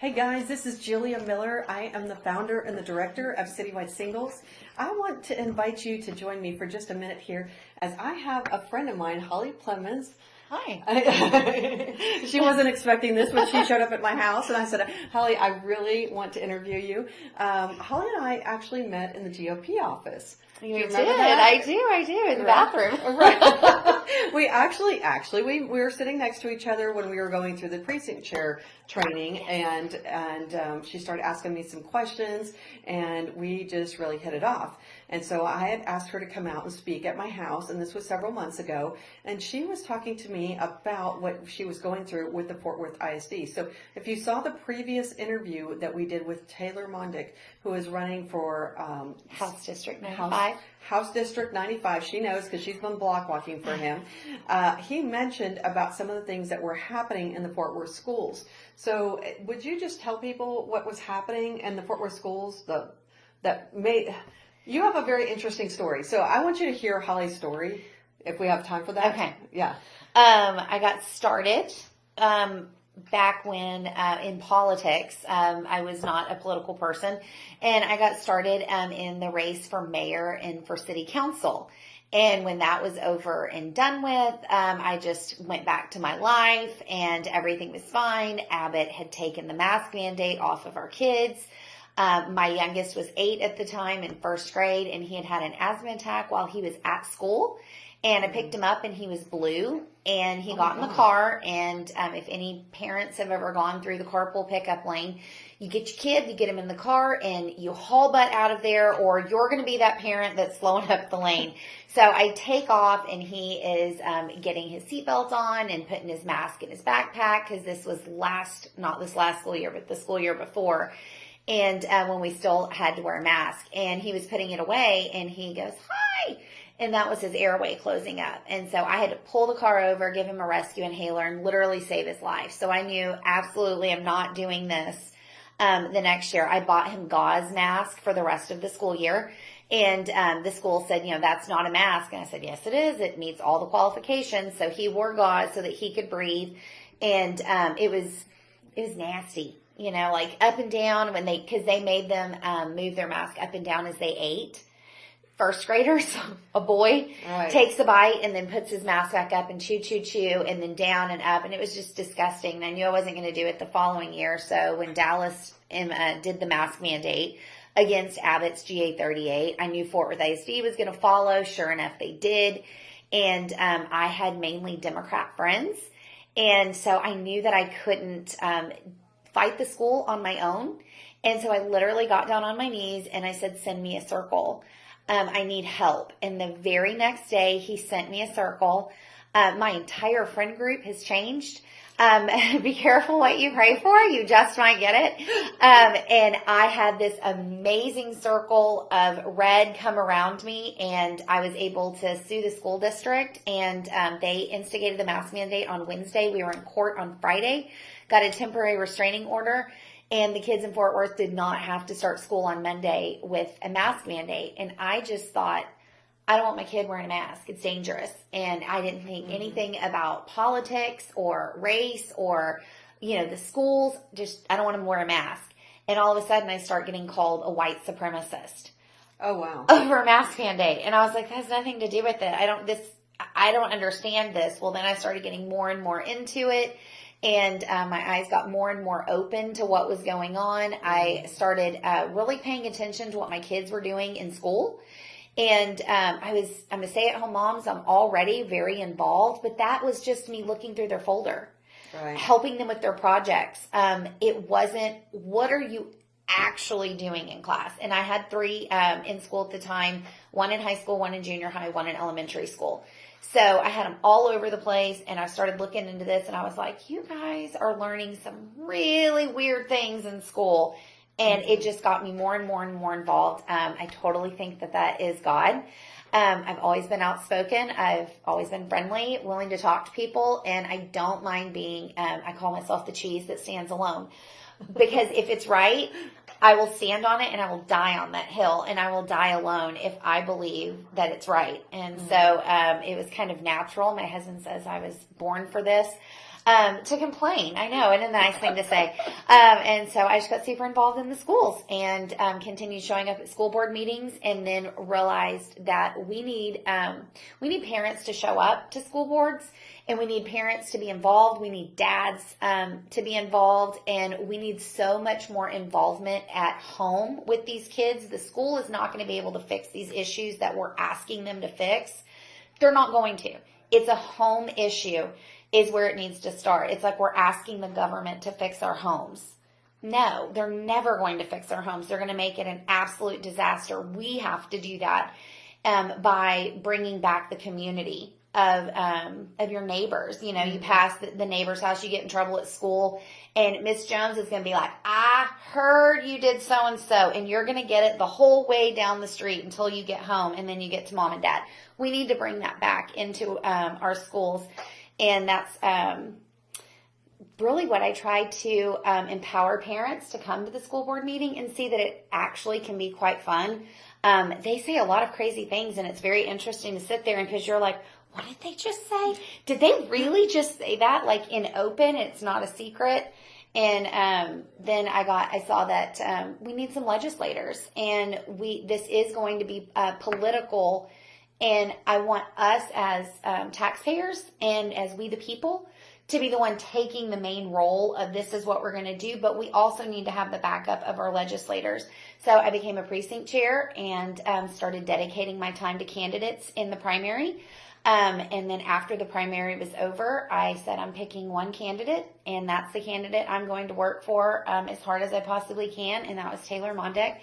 Hey guys, this is Julia Miller. I am the founder and the director of Citywide Singles. I want to invite you to join me for just a minute here as I have a friend of mine, Hollie Plemons. Hi. She wasn't expecting this when she showed up at my house, and I said, Hollie, I really want to interview you. Hollie and I actually met in the GOP office. You did. That? I do. In the bathroom. Right. We were sitting next to each other when we were going through the precinct chair training, and she started asking me some questions, and we just really hit it off. And so I had asked her to come out and speak at my house, and this was several months ago, and she was talking to me about what she was going through with the Fort Worth ISD. So if you saw the previous interview that we did with Taylor Mondick, who is running for House District 95. House District 95, she knows because she's been block walking for him. He mentioned about some of the things that were happening in the Fort Worth schools. So would you just tell people what was happening in the Fort Worth schools you have a very interesting story. So I want you to hear Hollie's story if we have time for that. Okay. Yeah. I got started back when in politics. I was not a political person, and I got started in the race for mayor and for city council. And when that was over and done with, I just went back to my life, and everything was fine. Abbott had taken the mask mandate off of our kids. My youngest was 8 at the time in first grade, and he had had an asthma attack while he was at school. And I picked him up, and he was blue, and he got in the car. And if any parents have ever gone through the carpool pickup lane, you get your kid, you get him in the car, and you haul butt out of there, or you're going to be that parent that's slowing up the lane. So I take off, and he is getting his seatbelt on and putting his mask in his backpack, because this was not this last school year, but the school year before. And when we still had to wear a mask, and he was putting it away, and he goes, "Hi." And that was his airway closing up. And so I had to pull the car over, give him a rescue inhaler, and literally save his life. So I knew absolutely I'm not doing this the next year. I bought him gauze mask for the rest of the school year. And the school said, that's not a mask. And I said, yes, it is. It meets all the qualifications. So he wore gauze so that he could breathe. And it was nasty. Like up and down because they made them move their mask up and down as they ate. First graders, a boy takes a bite and then puts his mask back up and chew, and then down and up. And it was just disgusting. And I knew I wasn't going to do it the following year. So when Dallas did the mask mandate against Abbott's GA38, I knew Fort Worth ISD was going to follow. Sure enough, they did. And I had mainly Democrat friends. And so I knew that I couldn't fight the school on my own. And so I literally got down on my knees and I said, send me a circle. I need help. And the very next day he sent me a circle. My entire friend group has changed. Be careful what you pray for. You just might get it. And I had this amazing circle of red come around me, and I was able to sue the school district, and they instigated the mask mandate on Wednesday. We were in court on Friday, got a temporary restraining order, and the kids in Fort Worth did not have to start school on Monday with a mask mandate. And I just thought, I don't want my kid wearing a mask. It's dangerous. And I didn't think anything about politics or race or, the schools. Just, I don't want him to wear a mask. And all of a sudden I start getting called a white supremacist. Oh, wow. Over a mask mandate. And I was like, that has nothing to do with it. I don't understand this. Well, then I started getting more and more into it. And my eyes got more and more open to what was going on. I started really paying attention to what my kids were doing in school. And I'm a stay-at-home mom, so I'm already very involved. But that was just me looking through their folder, helping them with their projects. It wasn't, what are you actually doing in class? And I had 3 in school at the time, 1 in high school, 1 in junior high, 1 in elementary school. So I had them all over the place, and I started looking into this, and I was like, you guys are learning some really weird things in school. And it just got me more and more and more involved. I totally think that is God. I've always been outspoken. I've always been friendly, willing to talk to people, and I don't mind being, I call myself the cheese that stands alone. Because if it's right, I will stand on it and I will die on that hill, and I will die alone if I believe that it's right. And so it was kind of natural. My husband says I was born for this. to complain. I know, and a nice thing to say. And so I just got super involved in the schools and continued showing up at school board meetings, and then realized that we need parents to show up to school boards, and we need parents to be involved. We need dads to be involved, and we need so much more involvement at home with these kids. The school is not going to be able to fix these issues that we're asking them to fix. They're not going to. It's a home issue is where it needs to start. It's like we're asking the government to fix our homes. No, they're never going to fix our homes. They're going to make it an absolute disaster. We have to do that by bringing back the community of your neighbors. You know, you pass the neighbor's house, you get in trouble at school, and Miss Jones is going to be like, I heard you did so-and-so, and you're going to get it the whole way down the street until you get home, and then you get to mom and dad. We need to bring that back into our schools, and that's really what I try to empower parents to come to the school board meeting and see that it actually can be quite fun. They say a lot of crazy things, and it's very interesting to sit there, and because you're like, what did they just say? Did they really just say that, like in open? It's not a secret. And then I saw that we need some legislators, and this is going to be political, and I want us as taxpayers and as we the people to be the one taking the main role of this is what we're going to do, but we also need to have the backup of our legislators. So I became a precinct chair and started dedicating my time to candidates in the primary. And then after the primary was over, I said I'm picking one candidate, and that's the candidate I'm going to work for as hard as I possibly can, and that was Taylor Mondek.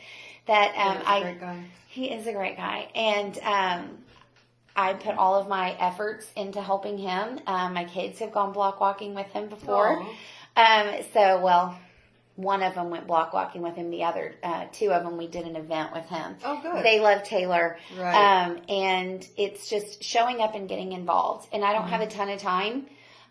A great guy. He is a great guy, and I put all of my efforts into helping him. My kids have gone block walking with him before. One of them went block walking with him. The other two of them, we did an event with him. Oh, good. They love Taylor. Right. And it's just showing up and getting involved. And I don't have a ton of time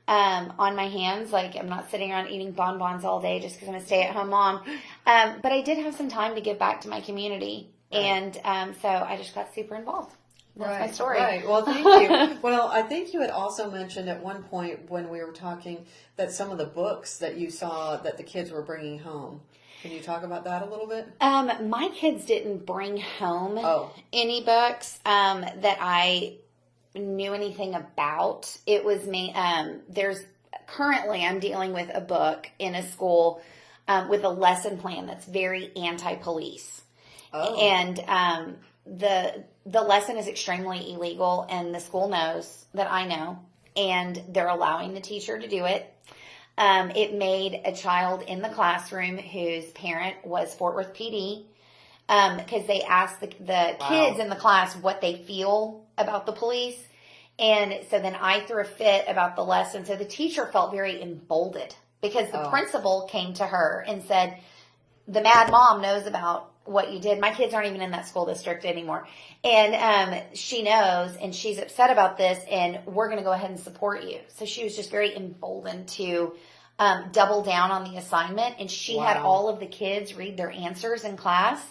on my hands. Like, I'm not sitting around eating bonbons all day just because I'm a stay-at-home mom. But I did have some time to give back to my community. Right. And so I just got super involved. That's my story. Right. Well, thank you. Well, I think you had also mentioned at one point when we were talking that some of the books that you saw that the kids were bringing home. Can you talk about that a little bit? My kids didn't bring home any books that I knew anything about. It was me. Currently I'm dealing with a book in a school with a lesson plan that's very anti-police. Oh. And the lesson is extremely illegal, and the school knows that I know, and they're allowing the teacher to do it. It made a child in the classroom whose parent was Fort Worth PD, because they asked the kids in the class what they feel about the police. And so then I threw a fit about the lesson. So the teacher felt very emboldened because the principal came to her and said, the mad mom knows about what you did. My kids aren't even in that school district anymore. And she knows, and she's upset about this, and we're going to go ahead and support you. So she was just very emboldened to double down on the assignment. And she had all of the kids read their answers in class.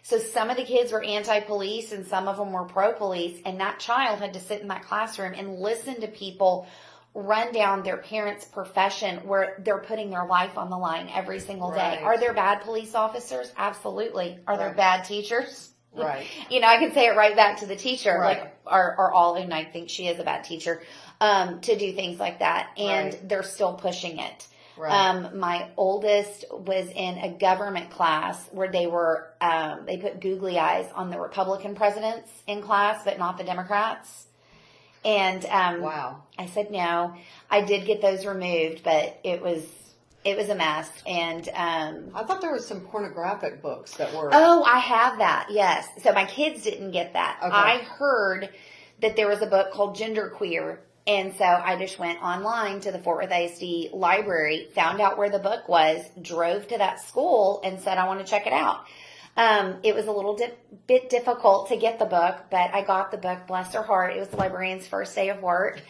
So some of the kids were anti-police and some of them were pro-police. And that child had to sit in that classroom and listen to people run down their parents' profession where they're putting their life on the line every single day. Are there bad police officers? Absolutely. Are there bad teachers? Right. You know, I can say it right back to the teacher, like, or all, and I think she is a bad teacher, to do things like that. And they're still pushing it. Right. My oldest was in a government class where they put googly eyes on the Republican presidents in class, but not the Democrats. And I said no. I did get those removed, but it was a mess. And I thought there were some pornographic books that were. Oh, I have that. Yes. So my kids didn't get that. Okay. I heard that there was a book called Genderqueer, and so I just went online to the Fort Worth ISD library, found out where the book was, drove to that school, and said I want to check it out. It was a little bit difficult to get the book, but I got the book, bless her heart. It was the librarian's first day of work,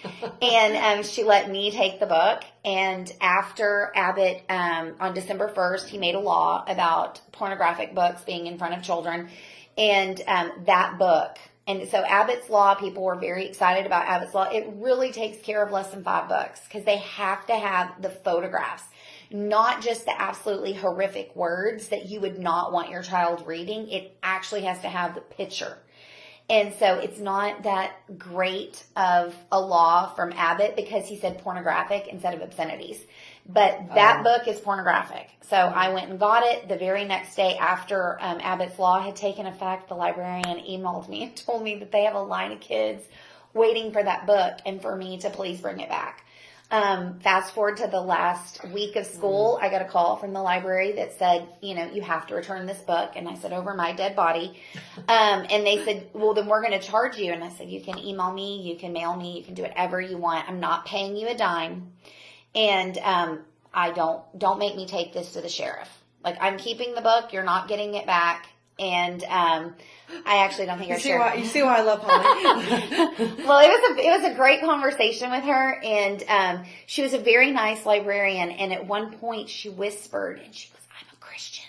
and she let me take the book. And after Abbott, on December 1st, he made a law about pornographic books being in front of children, and that book And so Abbott's Law, people were very excited about Abbott's Law. It really takes care of less than 5 books because they have to have the photographs, not just the absolutely horrific words that you would not want your child reading. It actually has to have the picture. And so it's not that great of a law from Abbott because he said pornographic instead of obscenities. But that book is pornographic. So I went and got it the very next day after Abbott's Law had taken effect. The librarian emailed me and told me that they have a line of kids waiting for that book and for me to please bring it back. Fast forward to the last week of school, I got a call from the library that said, you have to return this book. And I said, over my dead body. And they said, well, then we're going to charge you. And I said, you can email me, you can mail me, you can do whatever you want. I'm not paying you a dime. And I don't make me take this to the sheriff. Like, I'm keeping the book. You're not getting it back. And I actually don't think our sheriff. You see why I love Hollie? Well, it was a great conversation with her, and she was a very nice librarian. And at one point, she whispered, and she goes, "I'm a Christian,"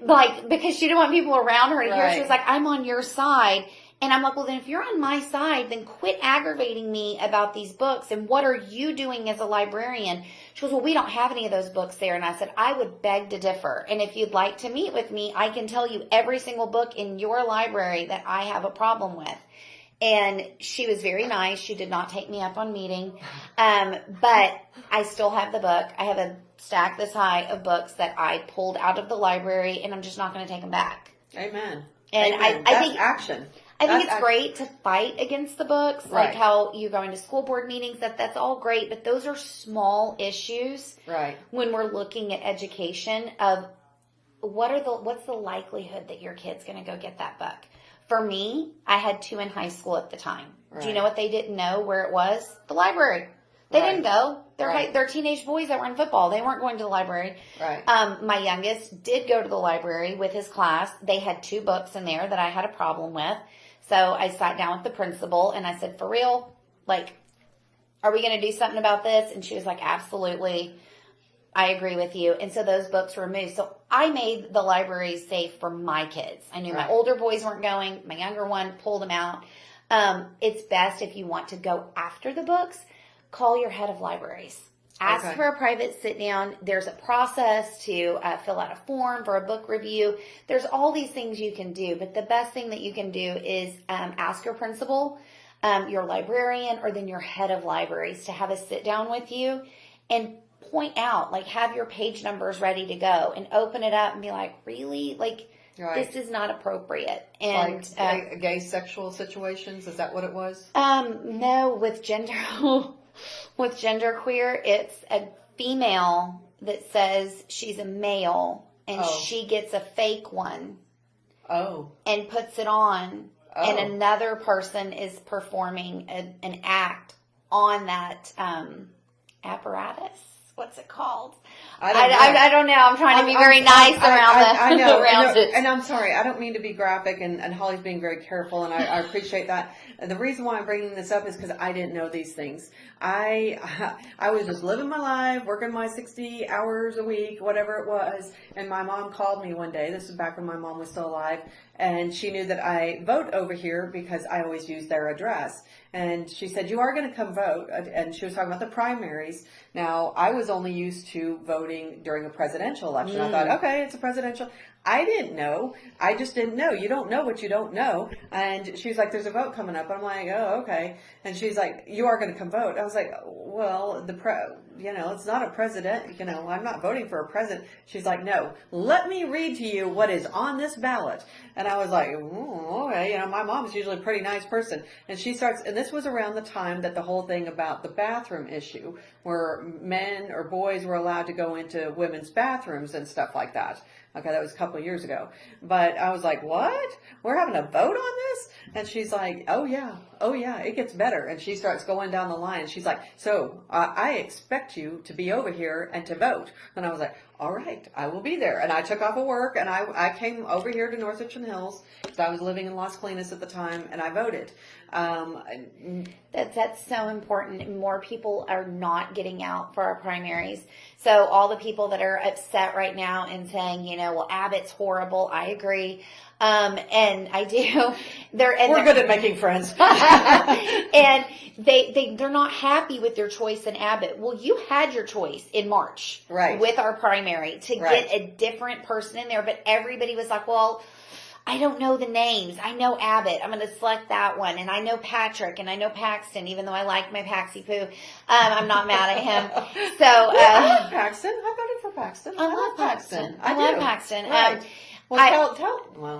like because she didn't want people around her to hear. She was like, "I'm on your side." And I'm like, well, then if you're on my side, then quit aggravating me about these books. And what are you doing as a librarian? She goes, well, we don't have any of those books there. And I said, I would beg to differ. And if you'd like to meet with me, I can tell you every single book in your library that I have a problem with. And she was very nice. She did not take me up on meeting. But I still have the book. I have a stack this high of books that I pulled out of the library, and I'm just not going to take them back. Amen. And Amen. I think action. I think it's great to fight against the books, like Right. how you go into school board meetings. That's all great, but those are small issues. Right. When we're looking at education of what's the likelihood that your kid's going to go get that book. For me, I had 2 in high school at the time. Right. Do you know what they didn't know where it was? The library. They Right. didn't go. Right. They're teenage boys that were in football. They weren't going to the library. Right. My youngest did go to the library with his class. They had 2 books in there that I had a problem with. So I sat down with the principal and I said, for real, like, are we going to do something about this? And she was like, absolutely. I agree with you. And so those books were removed. So I made the library safe for my kids. I knew my older boys weren't going. My younger one pulled them out. It's best if you want to go after the books, call your head of libraries. Ask for a private sit down. There's a process to fill out a form for a book review. There's all these things you can do, but the best thing that you can do is ask your principal, your librarian, or then your head of libraries to have a sit down with you and point out, like, have your page numbers ready to go and open it up and be like, really? Like, this is not appropriate. And like gay sexual situations, is that what it was? no, with genderqueer, it's a female that says she's a male and she gets a fake one and puts it on, and another person is performing an act on that apparatus. What's it called? I don't know. I'm trying to be very nice around it. And I'm sorry, I don't mean to be graphic, and Hollie's being very careful, and I appreciate that. And the reason why I'm bringing this up is because I didn't know these things. I was just living my life, working my 60 hours a week, whatever it was, and my mom called me one day. This was back when my mom was still alive, and she knew that I vote over here because I always use their address. And she said, you are going to come vote. And she was talking about the primaries. Now, I was only used to voting during a presidential election. I thought, okay, it's a presidential. I didn't know. I just didn't know. You don't know what you don't know. And she was like, there's a vote coming up. I'm like, oh, okay. And she's like, you are going to come vote. I was like, well, it's not a president. I'm not voting for a president. She's like, no, let me read to you what is on this ballot. And I was like, okay. My mom's usually a pretty nice person. And she starts, and this was around the time that the whole thing about the bathroom issue, where men or boys were allowed to go into women's bathrooms and stuff like that. Okay, that was a couple of years ago. But I was like, what? We're having a vote on this? And she's like, oh yeah, it gets better. And she starts going down the line. She's like, so I expect you to be over here and to vote. And I was like, all right, I will be there. And I took off of work and I came over here to North Richland Hills because I was living in Las Colinas at the time, and I voted. That's so important. More people are not getting out for our primaries. So all the people that are upset right now and saying, well, Abbott's horrible. I agree. And I do. We're good at making friends. And they're not happy with their choice in Abbott. Well, you had your choice in March. Right. With our primary to Right. get a different person in there. But everybody was like, well, I don't know the names. I know Abbott. I'm going to select that one. And I know Patrick and I know Paxton, even though I like my Paxi Poo. I'm not mad at him. So, I love Paxton. I voted for Paxton. I love Paxton. I do. love Paxton. Right. Well,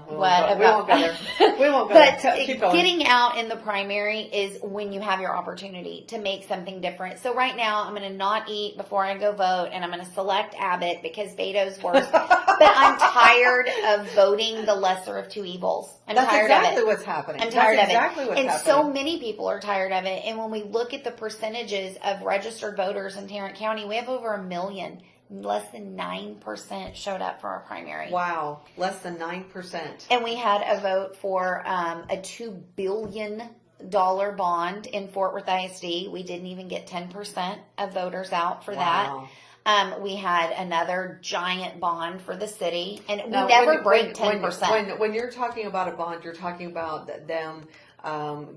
we won't go there. We won't go But there. Keep going. getting out in the primary is when you have your opportunity to make something different. So right now, I'm going to not eat before I go vote, and I'm going to select Abbott because Beto's worse. But I'm tired of voting the lesser of two evils. That's tired exactly of it. what's happening. I'm tired That's of exactly it. What's And happening. so many people are tired of it. And when we look at the percentages of registered voters in Tarrant County, we have over 1 million. Less than 9% showed up for our primary. Wow, less than 9%. And we had a vote for a $2 billion bond in Fort Worth ISD. We didn't even get 10% of voters out for Wow. that. We had another giant bond for the city, and we Now, never when- break when- 10%. When you're talking about a bond, you're talking about them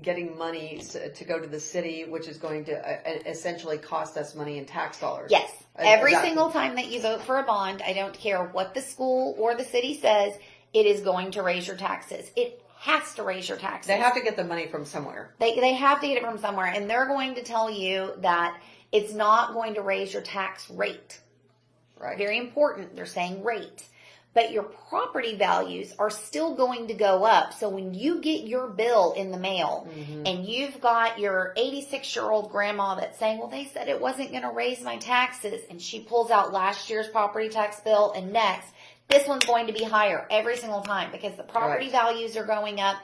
getting money to go to the city, which is going to essentially cost us money in tax dollars. Yes. Every Exactly. single time that you vote for a bond, I don't care what the school or the city says, it is going to raise your taxes. It has to raise your taxes. They have to get the money from somewhere. They have to get it from somewhere, and they're going to tell you that it's not going to raise your tax rate. Right. Very important. They're saying rate. But your property values are still going to go up. So when you get your bill in the mail and you've got your 86-year-old grandma that's saying, well, they said it wasn't going to raise my taxes, and she pulls out last year's property tax bill and next, this one's going to be higher every single time because the property Right. values are going up.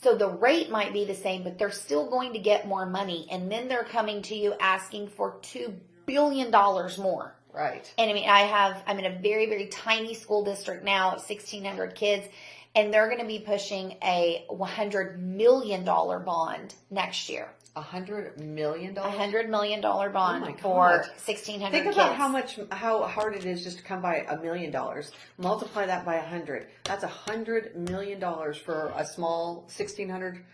So the rate might be the same, but they're still going to get more money. And then they're coming to you asking for $2 billion more. Right. And I mean, I'm in a very, very tiny school district now of 1,600 kids, and they're going to be pushing a $100 million bond next year. $100 million? $100 million Oh bond my for God. 1,600 Think kids. about how hard it is just to come by $1 million. Multiply that by 100. That's $100 million for a small 1,600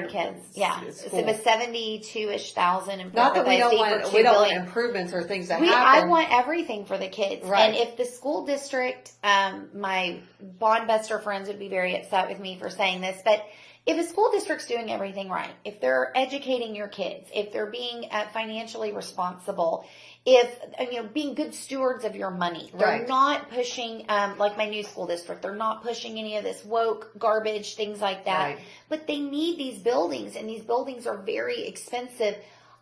kids. Yeah. school. It was 72-ish thousand in Not that we don't for want $2 we don't want billion. improvements or things to I happen. want everything for the kids. Right. And if the school district, my bond buster friends would be very upset with me for saying this, but if a school district's doing everything right, if they're educating your kids, if they're being financially responsible, if being good stewards of your money, they're Right. not pushing like my new school district, they're not pushing any of this woke garbage, things like that. Right. But they need these buildings, and these buildings are very expensive.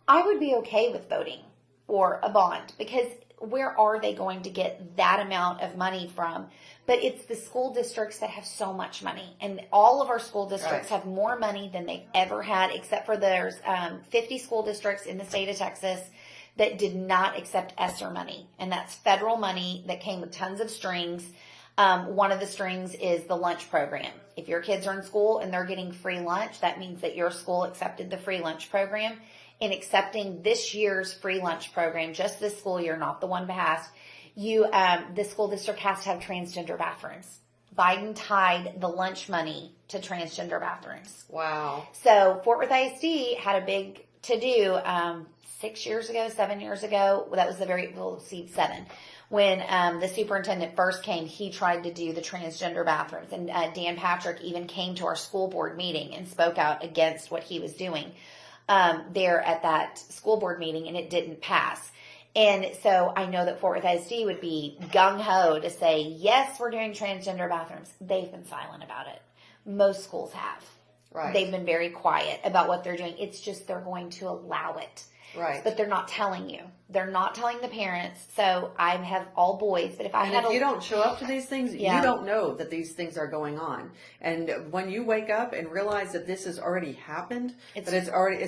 I would be okay with voting for a bond because where are they going to get that amount of money from? But it's the school districts that have so much money, and all of our school districts Right. have more money than they've ever had, except for there's 50 school districts in the state of Texas that did not accept ESSER money, and that's federal money that came with tons of strings. One of the strings is the lunch program. If your kids are in school and they're getting free lunch, that means that your school accepted the free lunch program. In accepting this year's free lunch program, just this school year, not the one past, the school district has to have transgender bathrooms. Biden tied the lunch money to transgender bathrooms. Wow. So Fort Worth ISD had a big to-do 7 years ago. That was seven. When the superintendent first came, he tried to do the transgender bathrooms. And Dan Patrick even came to our school board meeting and spoke out against what he was doing there at that school board meeting, and it didn't pass. And so I know that Fort Worth ISD would be gung-ho to say, yes, we're doing transgender bathrooms. They've been silent about it. Most schools have. Right. They've been very quiet about what they're doing. It's just they're going to allow it. Right. But they're not telling you. They're not telling the parents. So I have all boys, but if I And had if you don't show up to these things, Yeah. you don't know that these things are going on. And when you wake up and realize that this has already happened, it's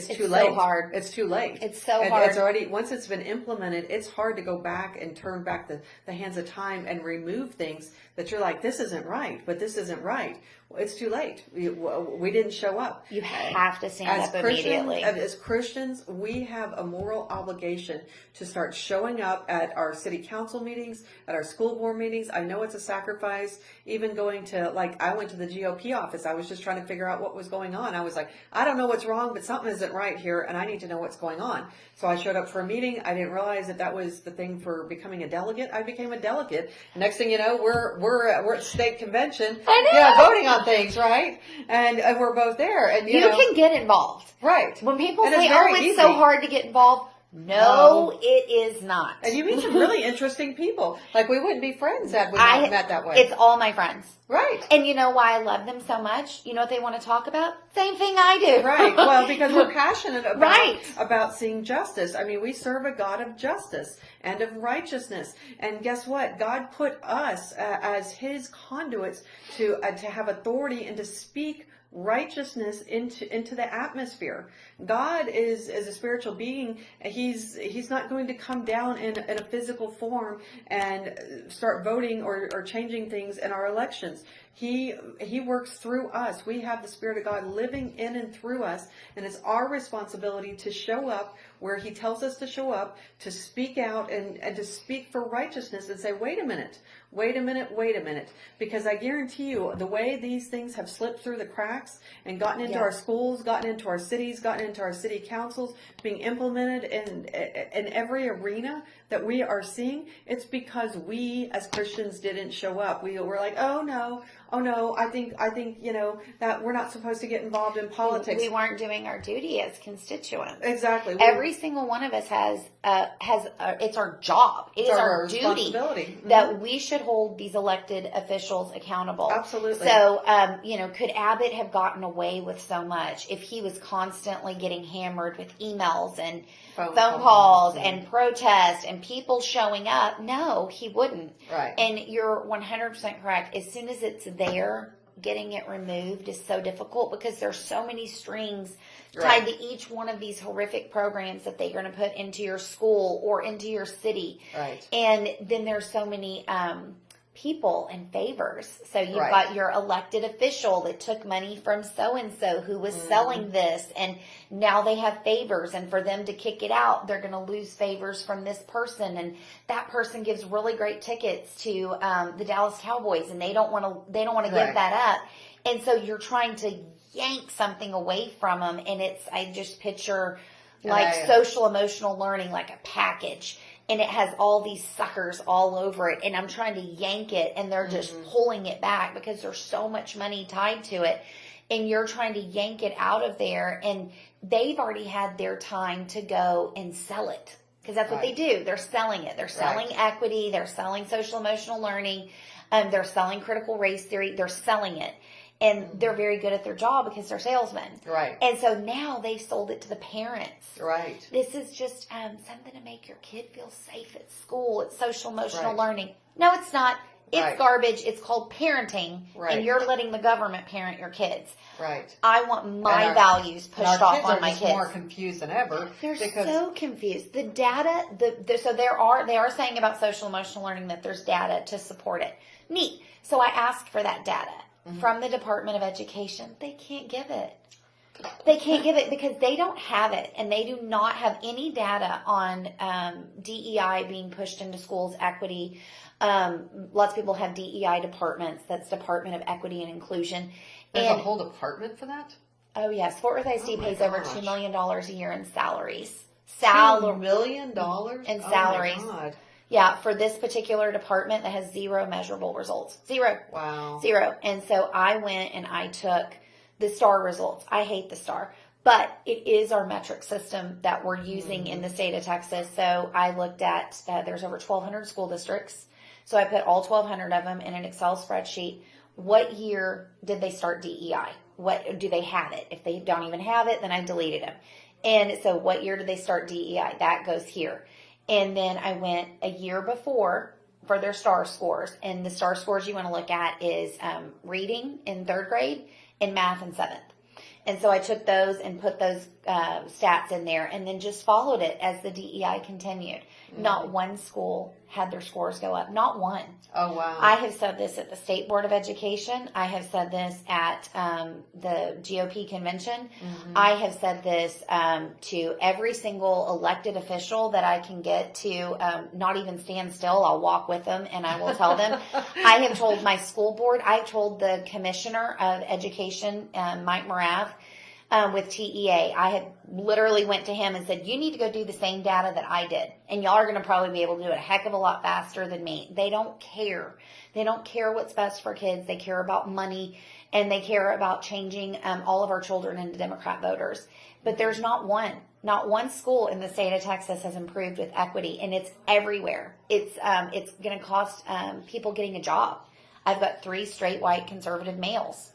too late. so hard. It's too late. It's so And hard. it's already, once it's been implemented, it's hard to go back and turn back the hands of time and remove things that you're like, this isn't right, but this isn't right. Well, it's too late. We didn't show up. You have to stand up immediately. As Christians, we have a moral obligation to start showing up at our city council meetings, at our school board meetings. I know it's a sacrifice. Even going to, like, I went to the GOP office. I was just trying to figure out what was going on. I was like, I don't know what's wrong, but something isn't right here, and I need to know what's going on. So I showed up for a meeting. I didn't realize that was the thing for becoming a delegate. I became a delegate. Next thing you know, we're at state convention. I know. Yeah, voting on things, right? And we're both there. And You can get involved. right. When people And say, it's very "Oh, it's easy. so hard to get involved," no, it is not. And you meet some really interesting people. Like, we wouldn't be friends had we not met that way. It's all my friends. Right. And you know why I love them so much? You know what they want to talk about? Same thing I do. Right. Well, because we're passionate about, Right. about seeing justice. I mean, we serve a God of justice and of righteousness. And guess what? God put us as his conduits to have authority and to speak righteousness into the atmosphere. God is a spiritual being. He's not going to come down in a physical form and start voting or changing things in our elections. He works through us. We have the Spirit of God living in and through us, and it's our responsibility to show up where he tells us to show up, to speak out and to speak for righteousness and say, wait a minute. Because I guarantee you, the way these things have slipped through the cracks and gotten into our schools, gotten into our cities, gotten into our city councils, being implemented in every arena that we are seeing, it's because we as Christians didn't show up. We were like, oh no, I think that we're not supposed to get involved in politics. We weren't doing our duty as constituents. Exactly. Every single one of us has it's our job. It's our duty responsibility. that we should hold these elected officials accountable. Absolutely. So, could Abbott have gotten away with so much if he was constantly getting hammered with emails and phone calls and protests and people showing up? No, he wouldn't. Right. And you're 100% correct. As soon as it's there, getting it removed is so difficult because there's so many strings tied to each one of these horrific programs that they're going to put into your school or into your city. Right. And then there's so many people and favors. So you've got your elected official that took money from so-and-so who was selling this, and now they have favors, and for them to kick it out, they're going to lose favors from this person, and that person gives really great tickets to the Dallas Cowboys, and they don't want to give that up. And so you're trying to yank something away from them, and I just picture like social emotional learning, like a package. And it has all these suckers all over it. And I'm trying to yank it, and they're just pulling it back because there's so much money tied to it. And you're trying to yank it out of there. And they've already had their time to go and sell it. Because that's what they do. They're selling it. They're selling equity. They're selling social emotional learning. They're selling critical race theory. They're selling it. And they're very good at their job because they're salesmen. Right. And so now they've sold it to the parents. Right. This is just something to make your kid feel safe at school. It's social emotional learning. No, it's not. It's garbage. It's called parenting. Right. And you're letting the government parent your kids. Right. I want my values pushed off on my kids. They're more confused than ever. They're so confused. The data, so they are saying about social emotional learning that there's data to support it. Neat. So I asked for that data from the Department of Education. They can't give it. They can't give it because they don't have it, and they do not have any data on DEI being pushed into schools, equity. Lots of people have DEI departments. That's Department of Equity and Inclusion. There's a whole department for that? Oh, yes. Fort Worth ISD pays over $2 million a year in salaries. $2 million? In salaries. Oh, my God. Yeah, for this particular department that has zero measurable results. Zero. Wow. Zero. And so I went and I took the STAR results. I hate the STAR, but it is our metric system that we're using in the state of Texas. So I looked at, there's over 1,200 school districts. So I put all 1,200 of them in an Excel spreadsheet. What year did they start DEI? What do they have it? If they don't even have it, then I deleted them. And so what year did they start DEI? That goes here. And then I went a year before for their STAR scores. And the STAR scores you want to look at is reading in 3rd grade and math in 7th. And so I took those and put those stats in there and then just followed it as the DEI continued. Not one school had their scores go up. Not one. Oh, wow. I have said this at the State Board of Education. I have said this at the GOP convention. I have said this to every single elected official that I can get to not even stand still. I'll walk with them and I will tell them. I have told my school board. I've told the Commissioner of Education, Mike Morav, with TEA. I had literally went to him and said, you need to go do the same data that I did. And y'all are going to probably be able to do it a heck of a lot faster than me. They don't care. They don't care what's best for kids. They care about money and they care about changing all of our children into Democrat voters. But there's not one school in the state of Texas has improved with equity, and it's everywhere. It's going to cost people getting a job. I've got 3 straight white conservative males.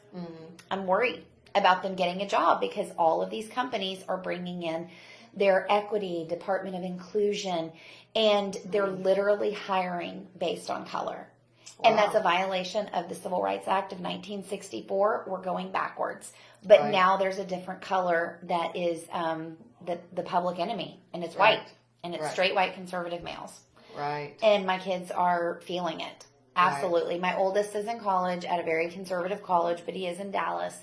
I'm worried about them getting a job because all of these companies are bringing in their equity, Department of Inclusion, and they're literally hiring based on color. Wow. And that's a violation of the Civil Rights Act of 1964. We're going backwards. But now there's a different color that is the public enemy, and it's white, and it's straight white conservative males. Right. And my kids are feeling it. Absolutely. Right. My oldest is in college at a very conservative college, but he is in Dallas.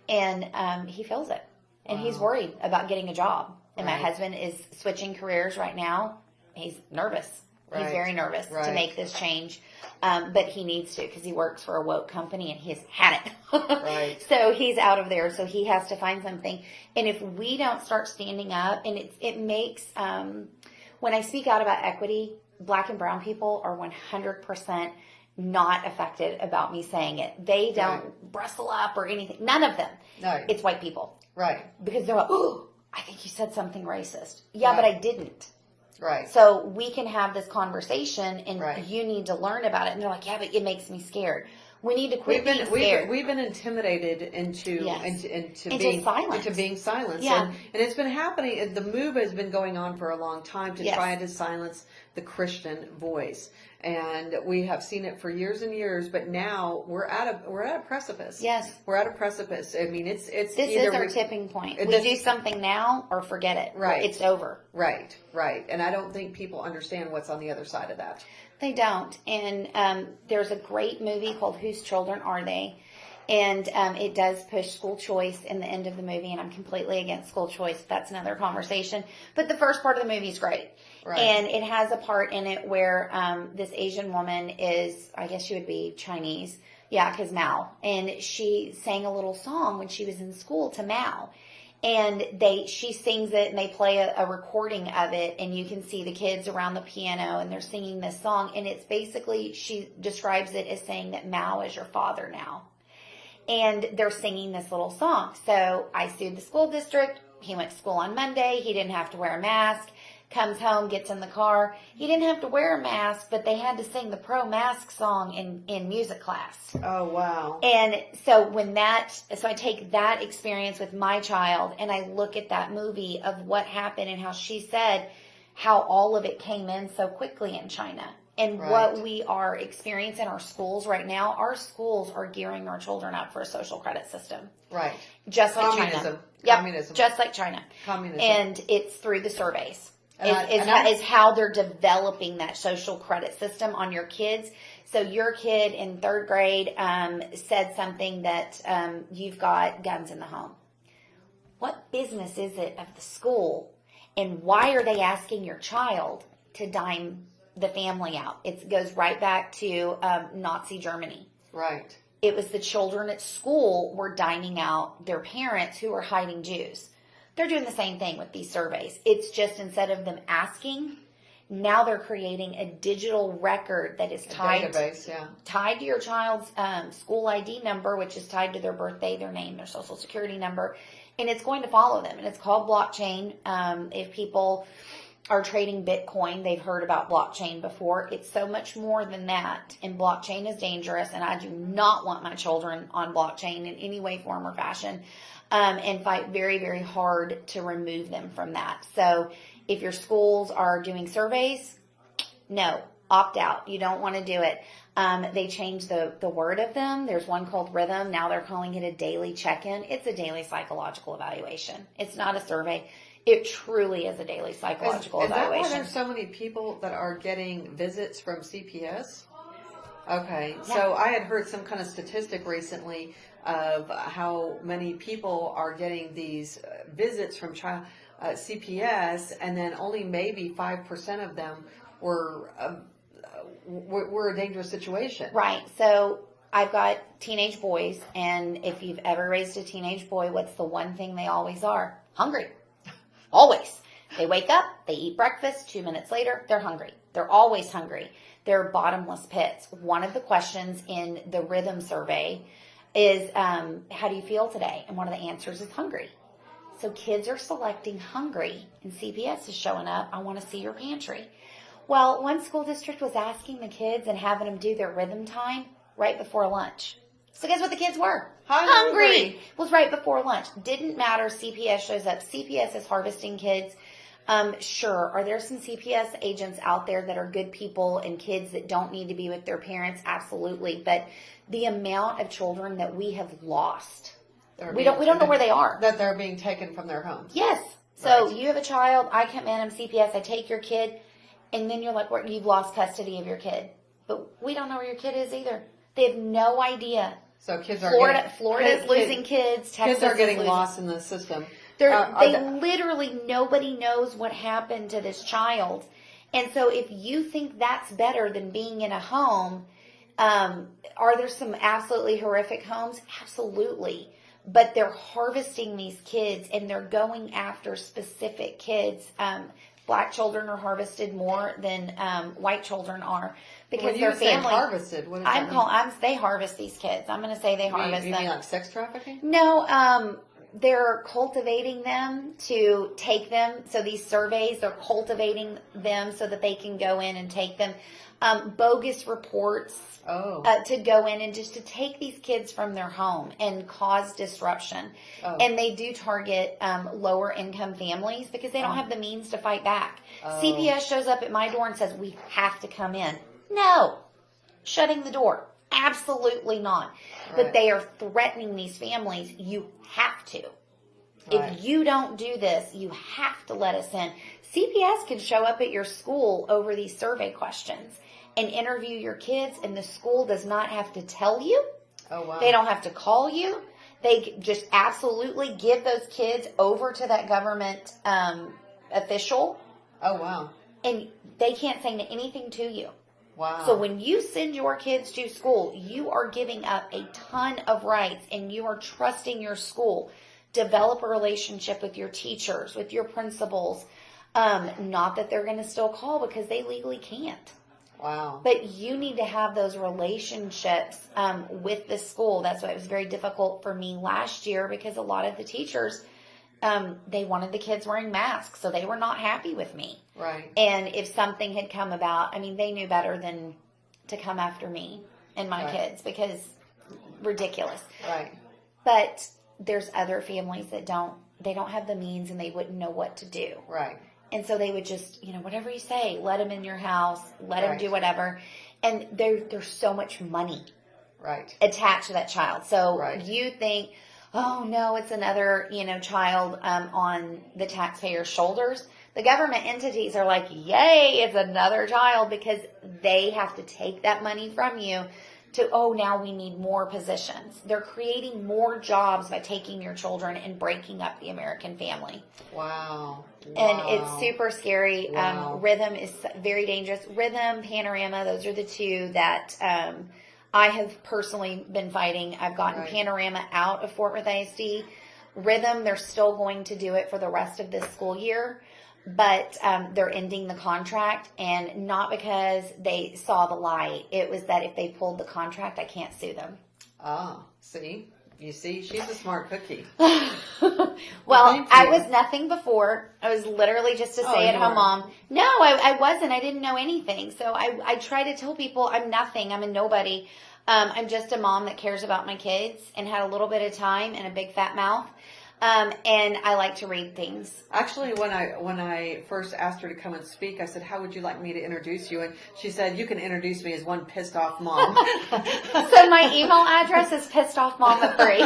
And he feels it. And he's worried about getting a job. And my husband is switching careers right now. He's nervous. He's very nervous to make this change. But he needs to because he works for a woke company and he's had it. So he's out of there. So he has to find something. And if we don't start standing up, and it makes, when I speak out about equity, Black and brown people are 100% not affected about me saying it. They don't bristle up or anything. None of them. No. It's white people. Right. Because they're like, oh, I think you said something racist. Yeah, but I didn't. Right. So we can have this conversation and you need to learn about it. And they're like, yeah, but it makes me scared. We need to quit being scared. We've been intimidated into being silenced. Yeah. And it's been happening. The move has been going on for a long time to try to silence the Christian voice. And we have seen it for years and years, but now we're at a precipice. Yes. We're at a precipice. I mean, this is our tipping point. We do something now or forget it. Right. It's over. Right. And I don't think people understand what's on the other side of that. They don't. And there's a great movie called Whose Children Are They? And it does push school choice in the end of the movie, and I'm completely against school choice. That's another conversation. But the first part of the movie is great. Right. And it has a part in it where this Asian woman is, I guess she would be Chinese. Yeah, because Mao. And she sang a little song when she was in school to Mao. And she sings it, and they play a recording of it, and you can see the kids around the piano, and they're singing this song. And it's basically, she describes it as saying that Mao is your father now. And they're singing this little song. So I sued the school district. He went to school on Monday. He didn't have to wear a mask. Comes home, gets in the car. He didn't have to wear a mask, but they had to sing the pro-mask song in music class. Oh, wow. And so so I take that experience with my child and I look at that movie of what happened and how she said how all of it came in so quickly in China. And what we are experiencing in our schools right now, our schools are gearing our children up for a social credit system. Right. Just like China. Yep. Communism. Just like China. Communism. And it's through the surveys. Is how they're developing that social credit system on your kids. So your kid in 3rd grade said something that you've got guns in the home. What business is it of the school? And why are they asking your child to dime the family out? It goes right back to Nazi Germany. Right. It was the children at school were dining out their parents who were hiding Jews. They're doing the same thing with these surveys. It's just instead of them asking, now they're creating a digital record that is tied to your child's school ID number, which is tied to their birthday, their name, their social security number, and it's going to follow them. And it's called blockchain. If people are trading Bitcoin, they've heard about blockchain before. It's so much more than that. And blockchain is dangerous, and I do not want my children on blockchain in any way, form, or fashion. And fight very, very hard to remove them from that. So If your schools are doing surveys, no, opt out. You don't want to do it. They changed the word of them. There's one called Rhythm. Now they're calling it a daily check-in. It's a daily psychological evaluation. It's not a survey. It truly is a daily psychological Is that why evaluation. there's so many people that are getting visits from CPS? Okay, Yeah. so I had heard some kind of statistic recently of how many people are getting these visits from CPS, and then only maybe 5% of them were a dangerous situation. Right. So I've got teenage boys, and if you've ever raised a teenage boy, what's the one thing they always are? Hungry. Always. They wake up, they eat breakfast, 2 minutes later, they're hungry. They're always hungry. They're bottomless pits. One of the questions in the Rhythm survey is, how do you feel today? And one of the answers is hungry. So kids are selecting hungry, and CPS is showing up, I want to see your pantry. Well, one school district was asking the kids and having them do their rhythm time right before lunch. So guess what the kids were? Hungry. Was right before lunch. Didn't matter. CPS shows up. CPS is harvesting kids. Sure. Are there some CPS agents out there that are good people and kids that don't need to be with their parents? Absolutely. But the amount of children that we have lost, we don't know where they are. That they're being taken from their homes. Yes. So Right. you have a child. I come in. I'm CPS. I take your kid. And then you're like, you've lost custody of your kid. But we don't know where your kid is either. They have no idea. So kids are Florida's losing kids. Texas kids are getting is losing. lost in the system. Literally, nobody knows what happened to this child. And so if you think that's better than being in a home, are there some absolutely horrific homes? Absolutely. But they're harvesting these kids, and they're going after specific kids. Black children are harvested more than white children are because when you their say family harvested, what does that mean? They harvest these kids. I'm going to say they harvest You them. mean like sex trafficking? No, they're cultivating them to take them. So these surveys, they're cultivating them so that they can go in and take them. Bogus reports to go in and just to take these kids from their home and cause disruption. And they do target lower income families because they don't have the means to fight back. CPS shows up at my door and says, we have to come in. No. Shutting the door. Absolutely not. Right. But they are threatening these families. You have to. Right. If you don't do this, you have to let us in. CPS can show up at your school over these survey questions and interview your kids, and the school does not have to tell you. Oh, wow. They don't have to call you. They just absolutely give those kids over to that government official. Oh, wow. And they can't say anything to you. Wow. So when you send your kids to school, you are giving up a ton of rights, and you are trusting your school. Develop a relationship with your teachers, with your principals. Not that they're going to still call because they legally can't. Wow. But you need to have those relationships with the school. That's why it was very difficult for me last year because a lot of the teachers, they wanted the kids wearing masks, so they were not happy with me. Right. And if something had come about, I mean, they knew better than to come after me and my kids because ridiculous. Right. But there's other families that don't have the means and they wouldn't know what to do. Right. And so they would just, whatever you say, let them in your house, let them Right. do whatever. And there's so much money Right. attached to that child. So Right. you think, oh no, it's another, child on the taxpayer's shoulders. The government entities are like, yay, it's another child, because they have to take that money from you to, now we need more positions. They're creating more jobs by taking your children and breaking up the American family. Wow. And it's super scary. Wow. Rhythm is very dangerous. Rhythm, Panorama, those are the two that I have personally been fighting. I've gotten Right. Panorama out of Fort Worth ISD. Rhythm, they're still going to do it for the rest of this school year, but they're ending the contract, and not because they saw the light. It was that if they pulled the contract, I can't sue them. See? You see, she's a smart cookie. Well, Thank I you. was nothing before. I was literally just a you stay-at-home weren't. mom. No, I wasn't. I didn't know anything. So I try to tell people I'm nothing. I'm a nobody. I'm just a mom that cares about my kids and had a little bit of time and a big fat mouth. And I like to read things. Actually, when I first asked her to come and speak, I said, "How would you like me to introduce you?" And she said, "You can introduce me as one pissed off mom." So my email address is pissedoffmama3.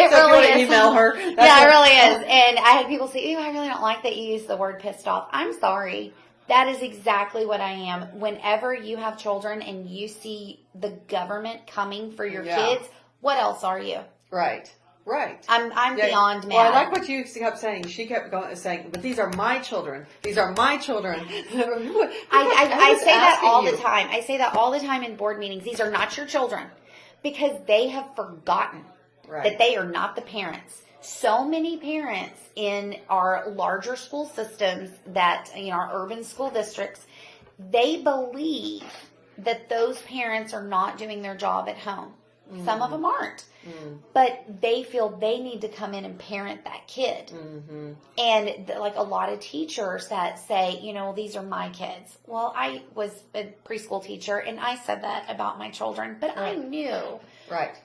It So really if you is. want to email her, Yeah, it really is. And I had people say, "Ew, I really don't like that you use the word pissed off." I'm sorry. That is exactly what I am. Whenever you have children and you see the government coming for your kids, what else are you? Right. Right. I'm beyond mad. Well, I like what you kept saying. She kept saying, "But these are my children. These are my children." I say that all the time. I say that all the time in board meetings. These are not your children, because they have forgotten that they are not the parents. So many parents in our larger school systems, that our urban school districts, they believe that those parents are not doing their job at home. Mm-hmm. Some of them aren't. Mm-hmm. But they feel they need to come in and parent that kid. Mm-hmm. And like a lot of teachers that say, these are my kids. Well, I was a preschool teacher and I said that about my children, but I knew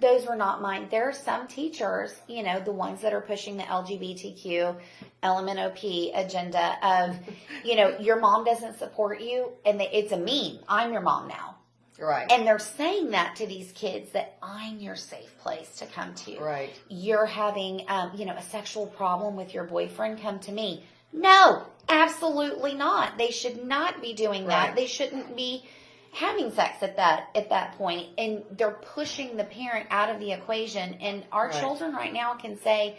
those were not mine. There are some teachers, the ones that are pushing the LGBTQ, LMNOP agenda of, your mom doesn't support you, and it's a meme. I'm your mom now. Right. And they're saying that to these kids, that I'm your safe place to come to. Right. You're having, a sexual problem with your boyfriend, come to me. No, absolutely not. They should not be doing that. Right. They shouldn't be having sex at that point. And they're pushing the parent out of the equation. And our children right now can say,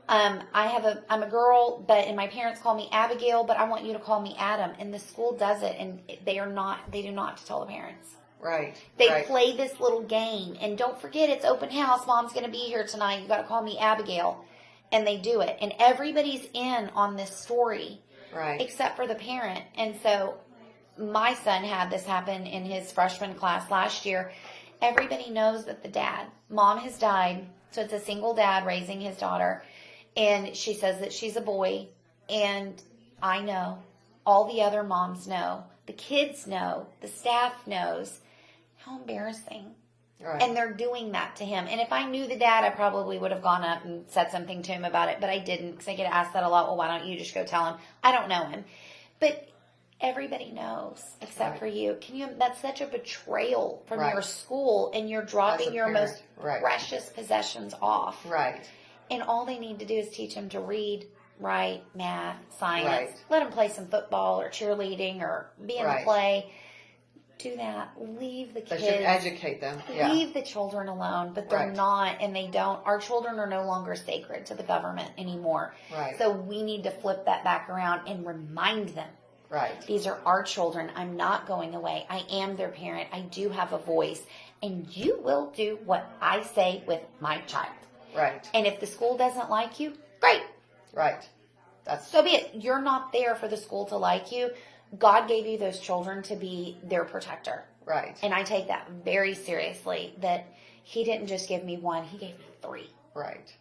I'm a girl, and my parents call me Abigail, but I want you to call me Adam. And the school does it, and they do not have to tell the parents. Right. They play this little game, and don't forget, it's open house. Mom's going to be here tonight. You got to call me Abigail. And they do it. And everybody's in on this story. Right. Except for the parent. And so my son had this happen in his freshman class last year. Everybody knows that mom has died. So it's a single dad raising his daughter. And she says that she's a boy. And I know. All the other moms know. The kids know. The staff knows. How embarrassing. Right. And they're doing that to him. And if I knew the dad, I probably would have gone up and said something to him about it. But I didn't, because I get asked that a lot. Well, why don't you just go tell him? I don't know him. But everybody knows except for you. That's such a betrayal from your school, and you're dropping your most precious possessions off. Right. And all they need to do is teach him to read, write, math, science. Right. Let him play some football or cheerleading or be in the play. Do that. Leave the kids. They should educate them. Yeah. Leave the children alone, but they're not, and they don't. Our children are no longer sacred to the government anymore. Right. So we need to flip that back around and remind them. Right. These are our children. I'm not going away. I am their parent. I do have a voice, and you will do what I say with my child. Right. And if the school doesn't like you, great. Right. So be it. You're not there for the school to like you. God gave you those children to be their protector. Right. And I take that very seriously, that he didn't just give me one, he gave me 3. Right.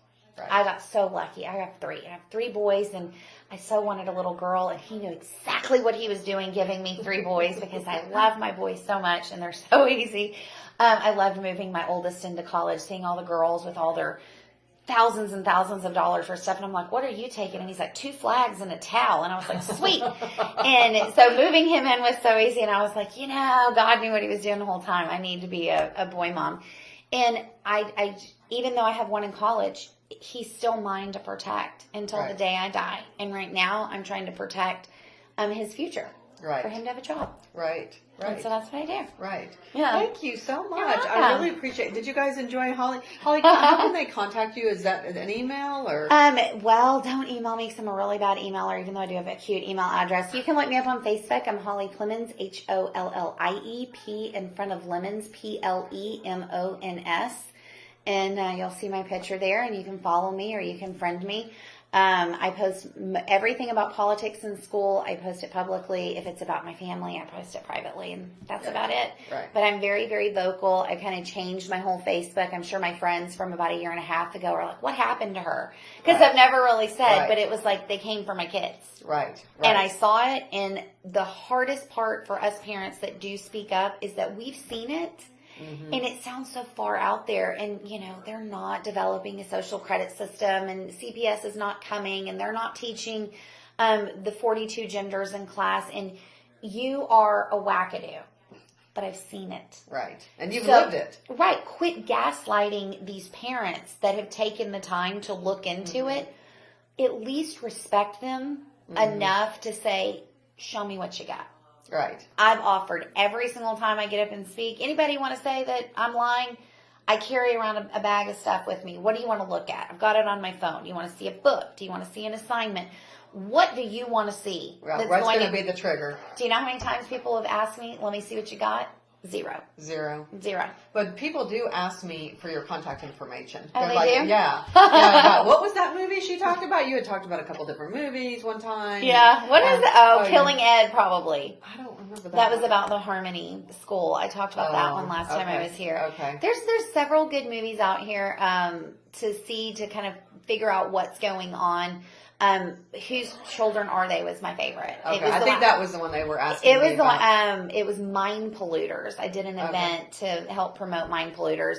I got so lucky. I have 3. I have 3 boys, and I so wanted a little girl, and he knew exactly what he was doing giving me 3 boys, because I love my boys so much, and they're so easy. I loved moving my oldest into college, seeing all the girls with all their thousands and thousands of dollars for stuff. And I'm like, what are you taking? And he's like, 2 flags and a towel. And I was like, sweet. And so moving him in was so easy. And I was like, God knew what he was doing the whole time. I need to be a boy mom. And I even though I have one in college, he's still mine to protect until the day I die. And right now I'm trying to protect his future. Right. For him to have a job. Right. Right. And so that's what I do. Right. Yeah. Thank you so much. I really appreciate it. Did you guys enjoy Hollie? Hollie, how can they contact you? Is that an email or? Well, don't email me, because I'm a really bad emailer, even though I do have a cute email address. You can look me up on Facebook. I'm Hollie Plemons, Hollie, P in front of Lemons, Plemons. And you'll see my picture there, and you can follow me or you can friend me. I post everything about politics in school. I post it publicly. If it's about my family, I post it privately, and that's about it. Right. But I'm very, very vocal. I kind of changed my whole Facebook. I'm sure my friends from about 1.5 years ago are like, what happened to her? Because I've never really said, but it was like they came for my kids. Right. And I saw it, and the hardest part for us parents that do speak up is that we've seen it, And it sounds so far out there, and they're not developing a social credit system, and CPS is not coming, and they're not teaching the 42 genders in class, and you are a wackadoo. But I've seen it. Right. And you've lived it. Right. Quit gaslighting these parents that have taken the time to look into it. At least respect them enough to say, show me what you got. Right. I've offered every single time I get up and speak. Anybody want to say that I'm lying? I carry around a bag of stuff with me. What do you want to look at? I've got it on my phone. Do you want to see a book? Do you want to see an assignment? What do you want to see? Well, what's going to be the trigger? Do you know how many times people have asked me, let me see what you got? Zero. But people do ask me for your contact information. Oh, They're they like, do? yeah. What was that movie she talked about? You had talked about a couple different movies one time. Yeah. What is it? Oh, Killing Ed, probably. I don't remember that. That was about the Harmony School. I talked about that one last time I was here. Okay. There's several good movies out here to kind of figure out what's going on. Whose children are they was my favorite. Okay. I think that was the one they were asking. It was the one. It was Mind Polluters. I did an event to help promote Mind Polluters.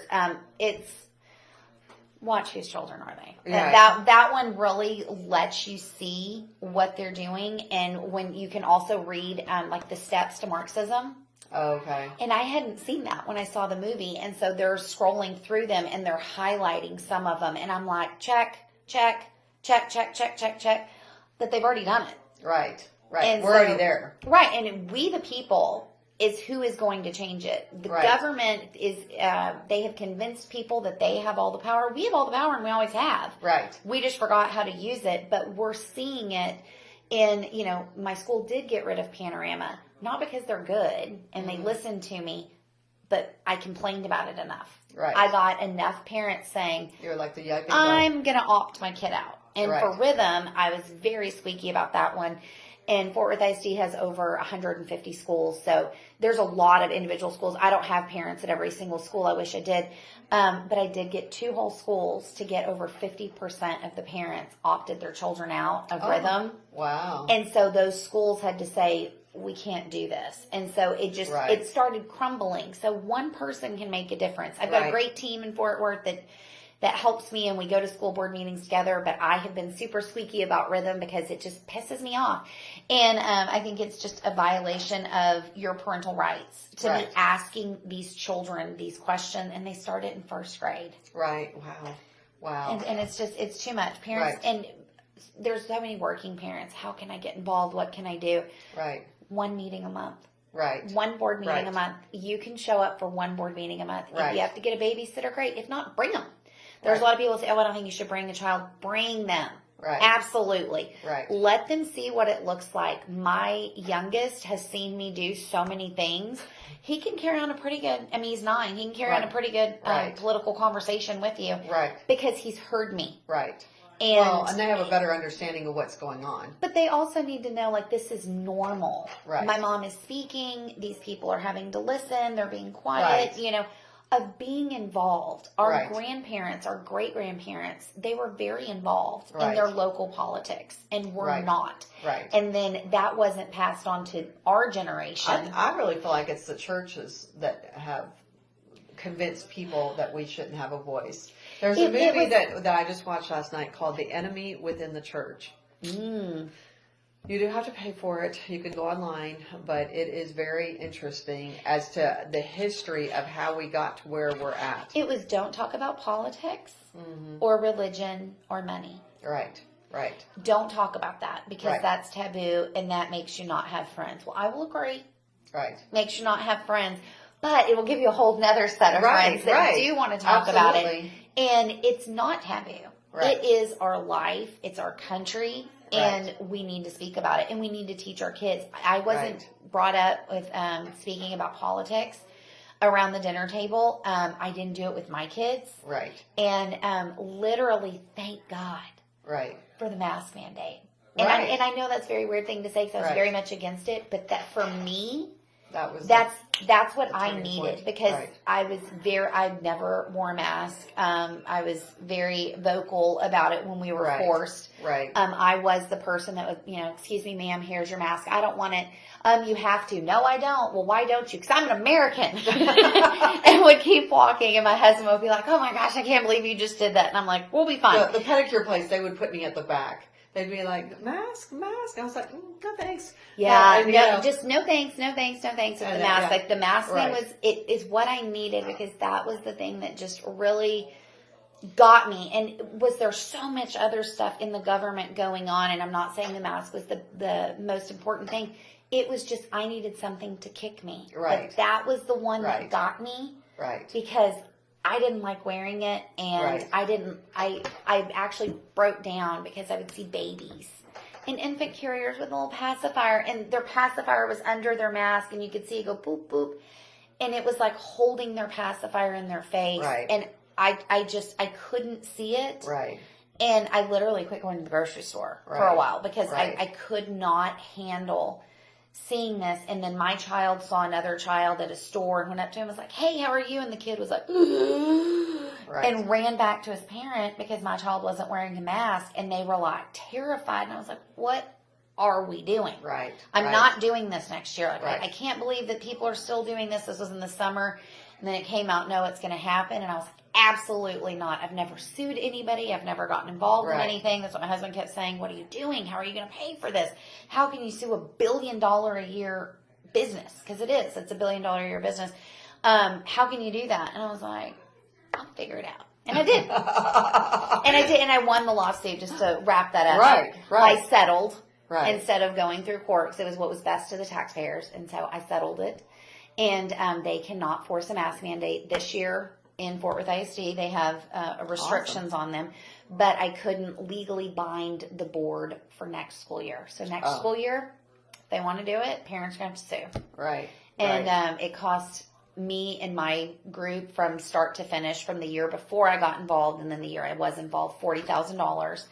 It's watch Whose Children Are They. Right. That one really lets you see what they're doing, and when you can also read like the steps to Marxism. Okay. And I hadn't seen that when I saw the movie, and so they're scrolling through them and they're highlighting some of them, and I'm like, check. That they've already done it. Right. And we're already there. Right. And we, the people, is who is going to change it. The government is, they have convinced people that they have all the power. We have all the power, and we always have. Right. We just forgot how to use it, but we're seeing it in, my school did get rid of Panorama, not because they're good and they listened to me, but I complained about it enough. Right. I got enough parents saying, you're like the yuck. I'm going to opt my kid out. And Right. for rhythm, I was very squeaky about that one. And Fort Worth ISD has over 150 schools. So there's a lot of individual schools. I don't have parents at every single school. I wish I did. But I did get 2 whole schools to get over 50% of the parents opted their children out of rhythm. Wow. And so those schools had to say, we can't do this. And so it just, it started crumbling. So one person can make a difference. I've got a great team in Fort Worth that helps me, and we go to school board meetings together, but I have been super squeaky about rhythm because it just pisses me off. And I think it's just a violation of your parental rights to be asking these children these questions, and they start it in 1st grade. Right. Wow. And it's just, it's too much. Parents, and there's so many working parents. How can I get involved? What can I do? Right. 1 meeting a month. Right. 1 board meeting a month. You can show up for 1 board meeting a month. If you have to get a babysitter, great. If not, bring them. There's a lot of people who say, I don't think you should bring a child. Bring them. Right. Absolutely. Right. Let them see what it looks like. My youngest has seen me do so many things. He can carry on a pretty good, he's 9. He can carry on a pretty good political conversation with you. Right. Because he's heard me. Right. And they have a better understanding of what's going on. But they also need to know, this is normal. Right. My mom is speaking. These people are having to listen. They're being quiet, of being involved. Our grandparents, our great-grandparents, they were very involved in their local politics, and we're not. Right. And then that wasn't passed on to our generation. I really feel like it's the churches that have convinced people that we shouldn't have a voice. There's a movie that I just watched last night called The Enemy Within the Church. You do have to pay for it. You can go online, but it is very interesting as to the history of how we got to where we're at. It was don't talk about politics or religion or money. Right. Don't talk about that because that's taboo and that makes you not have friends. Well, I will agree. Right. Makes you not have friends. But it will give you a whole nother set of friends that do want to talk about it. And it's not taboo. It is our life. It's our country. And we need to speak about it. And we need to teach our kids. I wasn't brought up with speaking about politics around the dinner table. I didn't do it with my kids. Right. And literally, thank God for the mask mandate. And I know that's a very weird thing to say because I was very much against it. But that for me, that's that's what I turning needed point. because Right. I never wore a mask. I was very vocal about it when we were Right. forced. Right. I was the person that was, excuse me, ma'am, here's your mask. I don't want it. You have to. No, I don't. Well, why don't you? Because I'm an American. And would keep walking, and my husband would be like, oh my gosh, I can't believe you just did that. And I'm like, we'll be fine. The pedicure place, they would put me at the back. They'd be like, mask. I was like, no thanks. Yeah, And, just no thanks with the And mask. yeah. Like the mask Right. thing it is what I needed because that was the thing that just really got me. And was there so much other stuff in the government going on? And I'm not saying the mask was the most important thing. It was just I needed something to kick me. Right. Like, that was the one Right. that got me Right. because I didn't like wearing it, and Right. I actually broke down because I would see babies in infant carriers with a little pacifier, and their pacifier was under their mask, and you could see it go boop, boop. And it was like holding their pacifier in their face. Right. And I couldn't see it. Right. And I literally quit going to the grocery store for a Right. while because Right. I could not handle seeing this. And then my child saw another child at a store and went up to him and was like, hey, how are you? And the kid was like, Right. and ran back to his parent because my child wasn't wearing a mask. And they were like terrified. And I was like, what are we doing? Right. I'm Right. not doing this next year. Like, Right. I can't believe that people are still doing this. This was in the summer. And then it came out, no, it's going to happen. And I was like, absolutely not. I've never sued anybody. I've never gotten involved in Right. anything. That's what my husband kept saying. What are you doing? How are you going to pay for this? How can you sue $1 billion a year business? Because it is. It's $1 billion a year business. How can you do that? And I was like, I'll figure it out. And I did. And I won the lawsuit just to wrap that up. Right, right. I settled. Right. Instead of going through court, because it was what was best to the taxpayers. And so I settled it. And they cannot force a mask mandate this year in Fort Worth ISD. They have restrictions on them. But I couldn't legally bind the board for next school year. So next school year, if they want to do it, parents are going to have to sue. Right. And Right. it cost me and my group from start to finish from the year before I got involved and then the year I was involved, $40,000.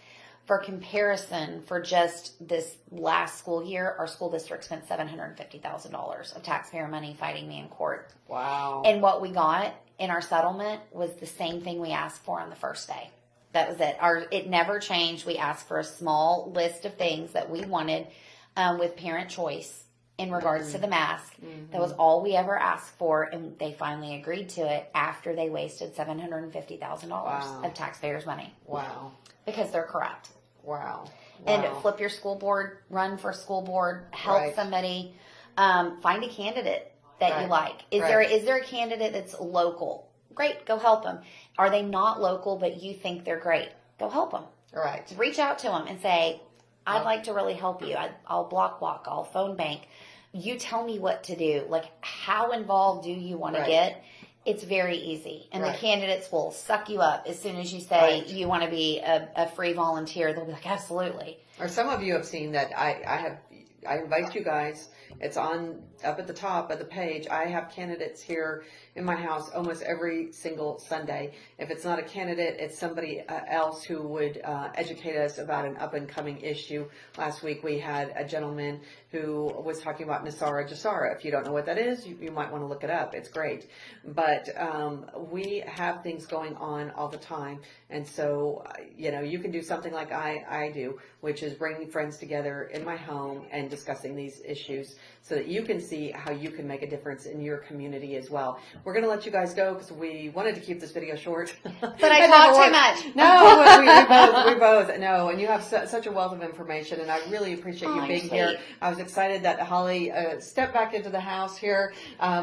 For comparison, for just this last school year, our school district spent $750,000 of taxpayer money fighting me in court. Wow. And what we got in our settlement was the same thing we asked for on the first day. That was it. It never changed. We asked for a small list of things that we wanted with parent choice in regards to the mask. Mm-hmm. That was all we ever asked for, and they finally agreed to it after they wasted $750,000 of taxpayers' money. Wow. Because they're corrupt. Wow. And flip your school board, run for school board, help somebody, find a candidate that you like. Is there a candidate that's local? Great, go help them. Are they not local but you think they're great? Go help them. Right. Reach out to them and say, I'd like to really help you. I'll block, I'll phone bank. You tell me what to do. Like, how involved do you want to get? It's very easy. And the candidates will suck you up as soon as you say you want to be a free volunteer. They'll be like, absolutely. Or some of you have seen that I invite you guys. It's on up at the top of the page. I have candidates here in my house almost every single Sunday. If it's not a candidate, it's somebody else who would educate us about an up and coming issue. Last week we had a gentleman who was talking about Nasara Jasara. If you don't know what that is, you might want to look it up. It's great. But we have things going on all the time. And so, you can do something like I do, which is bringing friends together in my home and discussing these issues so that you can see how you can make a difference in your community as well. We're going to let you guys go because we wanted to keep this video short. But I talk too much. No, we both. No, and you have such a wealth of information, and I really appreciate you being here. I was excited that Hollie stepped back into the house here.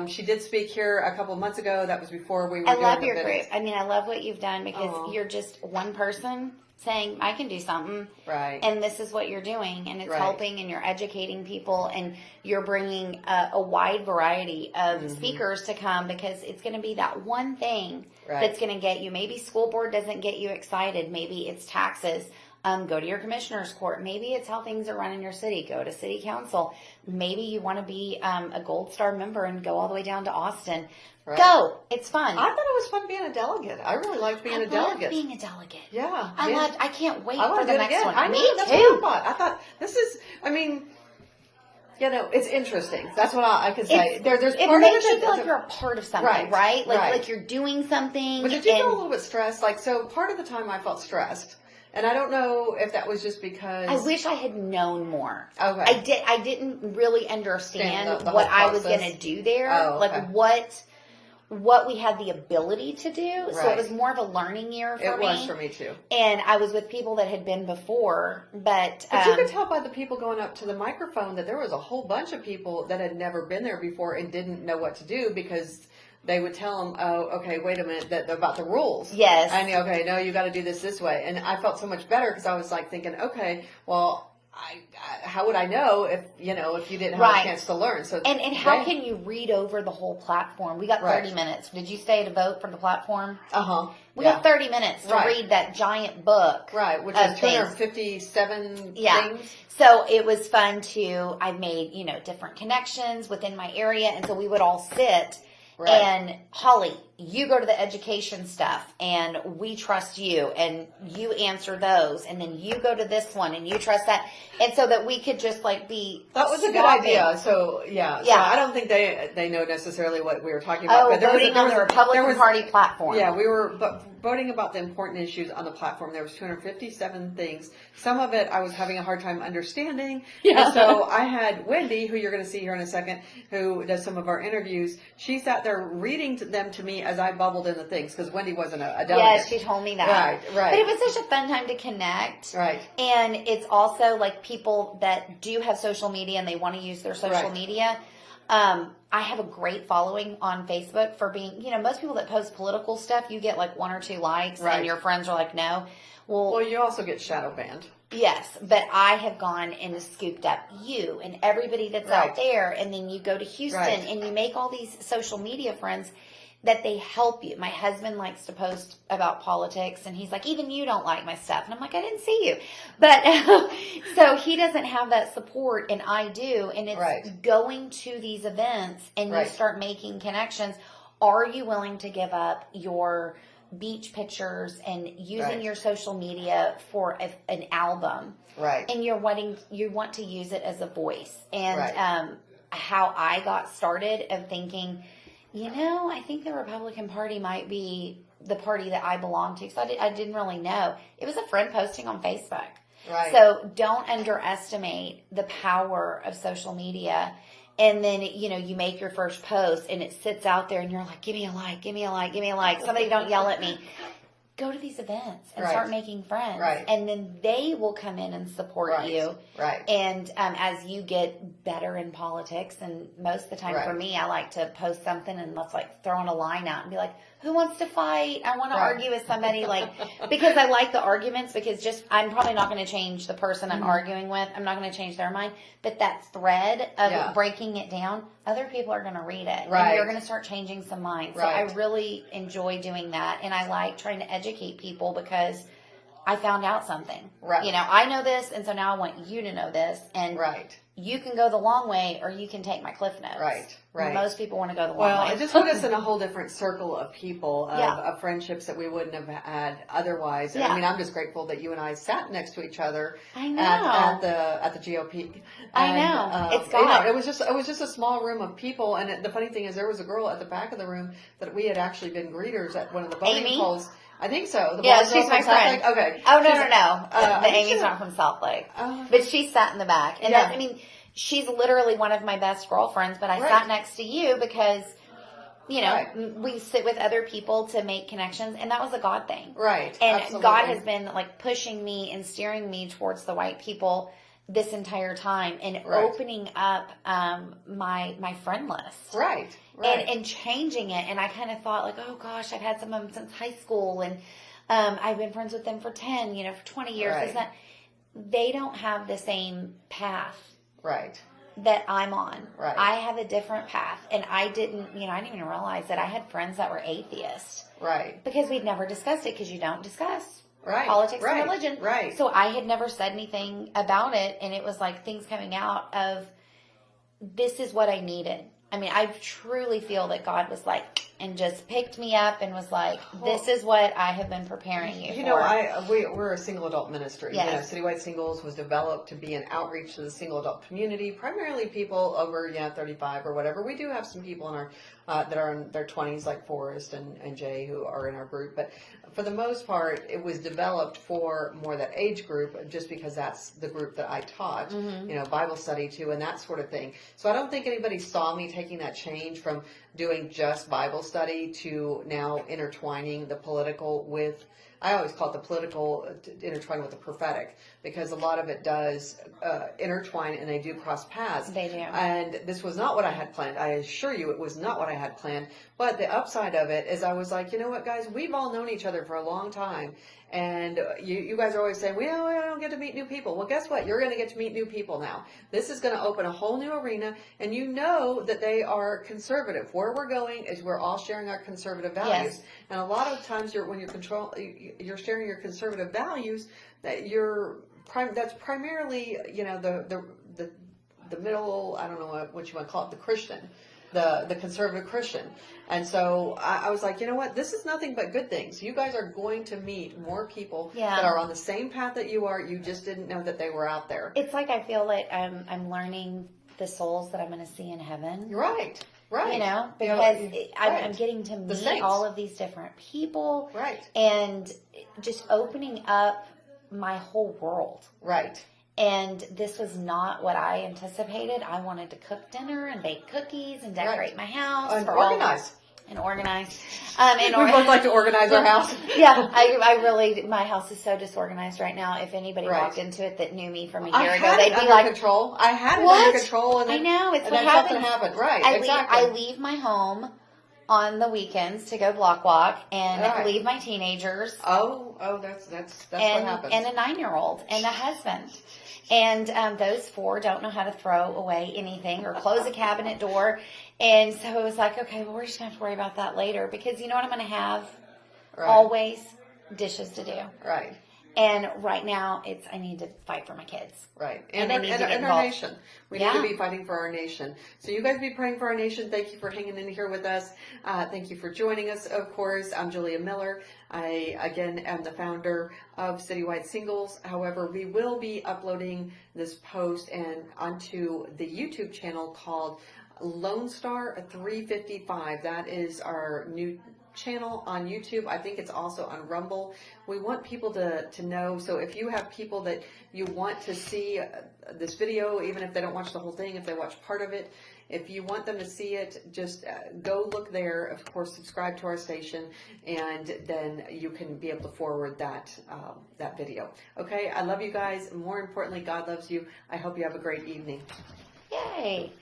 She did speak here a couple of months ago. That was before we were doing the videos. I love your group. I mean, I love what you've done because you're just one person saying, I can do something. Right. And this is what you're doing. And it's helping and you're educating people and you're bringing a wide variety of speakers to come because it's going to be that one thing that's going to get you. Maybe school board doesn't get you excited. Maybe it's taxes. Go to your commissioner's court. Maybe it's how things are run in your city. Go to city council. Maybe you want to be a Gold Star member and go all the way down to Austin. Right. Go. It's fun. I thought it was fun being a delegate. I really liked being a delegate. Being a delegate. Yeah. I can't wait for the next one. I know, Me that's too. what I thought. I thought this is, You know, it's interesting. That's what I could say. There's it part makes of it you feel like you're a part of something, right? Like you're doing something. But did you feel a little bit stressed? Like, so part of the time I felt stressed. And I don't know if that was just because I wish I had known more. Okay. I didn't really understand the what whole I was process. going to do there. Oh, okay. Like what we had the ability to do. Right. So it was more of a learning year for me. It was for me too. And I was with people that had been before, but you could tell by the people going up to the microphone that there was a whole bunch of people that had never been there before and didn't know what to do because they would tell them, oh, okay, wait a minute, about the rules. Yes. And okay, no, you got to do this way. And I felt so much better because I was like thinking, okay, well, how would I know if you didn't have a chance to learn? So and how can you read over the whole platform? We got 30 minutes. Did you stay to vote for the platform? We got 30 minutes to read that giant book. Right, which is 257 things. So it was fun too. I made, different connections within my area. And so we would all sit and Hollie, you go to the education stuff and we trust you and you answer those. And then you go to this one and you trust that. And so that we could just be That was a good idea. So, So I don't think they know necessarily what we were talking about. But voting on the Republican Party platform. Yeah, we were voting about the important issues on the platform. There was 257 things. Some of it I was having a hard time understanding. Yeah. And so I had Wendy, who you're going to see here in a second, who does some of our interviews. She sat there reading them to me as I bubbled in the things because Wendy wasn't a delegate. Yes, she told me that. Right. But it was such a fun time to connect. Right. And it's also like people that do have social media and they want to use their social media. I have a great following on Facebook for being, most people that post political stuff, you get like 1 or 2 likes and your friends are like, no. Well, you also get shadow banned. Yes, but I have gone and scooped up you and everybody that's out there. And then you go to Houston and you make all these social media friends that they help you. My husband likes to post about politics and he's like, even you don't like my stuff. And I'm like, I didn't see you. But so he doesn't have that support and I do. And it's going to these events and you start making connections. Are you willing to give up your beach pictures and using your social media for an album? Right. And you want to use it as a voice. And how I got started of thinking, I think the Republican Party might be the party that I belong to. So I didn't really know. It was a friend posting on Facebook. Right. So don't underestimate the power of social media. And then, you make your first post and it sits out there and you're like, give me a like, give me a like, give me a like. Somebody don't yell at me. Go to these events and start making friends. Right. And then they will come in and support you. Right. And as you get better in politics, and most of the time for me, I like to post something and let's throw in a line out and be like, who wants to fight? I want to argue with somebody because I like the arguments because I'm probably not going to change the person I'm arguing with. I'm not going to change their mind. But that thread of breaking it down, other people are going to read it. Right. And you're going to start changing some minds. So I really enjoy doing that. And I like trying to educate people because I found out something. Right. I know this. And so now I want you to know this. And you can go the long way or you can take my cliff notes. Right. Most people want to go the long way. Well, it just put us in a whole different circle of people, of friendships that we wouldn't have had otherwise. And, I'm just grateful that you and I sat next to each other at the GOP. I know. It's God. It was just a small room of people. And the funny thing is there was a girl at the back of the room that we had actually been greeters at one of the voting polls. I think so. She's my friend. Okay. Oh, no. The Amy's not from South Lake. But she sat in the back. And she's literally one of my best girlfriends, but I sat next to you because, we sit with other people to make connections, and that was a God thing. Right. And absolutely. God has been pushing me and steering me towards the white people this entire time and opening up my friend list. Right. And changing it. And I kind of thought oh gosh, I've had some of them since high school and I've been friends with them for 10, for 20 years. Right. They don't have the same path. Right. That I'm on. Right. I have a different path. And I didn't even realize that I had friends that were atheists. Right. Because we'd never discussed it because you don't discuss politics and religion. Right. So I had never said anything about it. And it was things coming out of this is what I needed. I mean, I truly feel that God was and just picked me up and was like, this is what I have been preparing you for. We're a single adult ministry. Yes. Citywide Singles was developed to be an outreach to the single adult community, primarily people over 35 or whatever. We do have some people in our that are in their 20s, like Forrest and Jay, who are in our group. But for the most part, it was developed for more that age group, just because that's the group that I taught, Bible study to, and that sort of thing. So I don't think anybody saw me taking that change from doing just Bible study to now intertwining the political with, I always call it the political intertwine with the prophetic, because a lot of it does intertwine, and they do cross paths. They do. And this was not what I had planned. I assure you it was not what I had planned. But the upside of it is I was like, you know what, guys, we've all known each other for a long time. And you guys are always saying, well, I don't get to meet new people. Well, guess what? You're going to get to meet new people now. This is going to open a whole new arena, and you know that they are conservative. Where we're going is we're all sharing our conservative values. Yes. And a lot of times when you're sharing your conservative values, that's primarily, the middle, I don't know what you want to call it, the Christian. The conservative Christian. And so I was like, you know what? This is nothing but good things. You guys are going to meet more people that are on the same path that you are. You just didn't know that they were out there. It's like I feel like I'm learning the souls that I'm going to see in heaven. Right. Because I'm getting to meet all of these different people. Right. And just opening up my whole world. Right. And this was not what I anticipated. I wanted to cook dinner and bake cookies and decorate my house. And organize. We both like to organize our house. Yeah, I really, my house is so disorganized right now. If anybody walked into it that knew me from a year ago, they'd be like, control. I had it under control. And I know, it's what happened. Right, exactly. I leave my home on the weekends to go block walk and leave my teenagers. Oh, that's what happens. And a 9-year-old and a husband. And those 4 don't know how to throw away anything or close a cabinet door. And so it was like, okay, well, we're just going to have to worry about that later, because you know what I'm going to have? Always dishes to do. Right. And right now, I need to fight for my kids. Right. And our nation. We need to be fighting for our nation. So you guys be praying for our nation. Thank you for hanging in here with us. Thank you for joining us, of course. I'm Julia Miller. I, again, am the founder of Citywide Singles. However, we will be uploading this post onto the YouTube channel called Lone Star 355. That is our new channel on YouTube. I think it's also on Rumble. We want people to know, so if you have people that you want to see this video, even if they don't watch the whole thing, if they watch part of it, if you want them to see it, just go look there. Of course, subscribe to our station, and then you can be able to forward that video. Okay, I love you guys. More importantly, God loves you. I hope you have a great evening. Yay.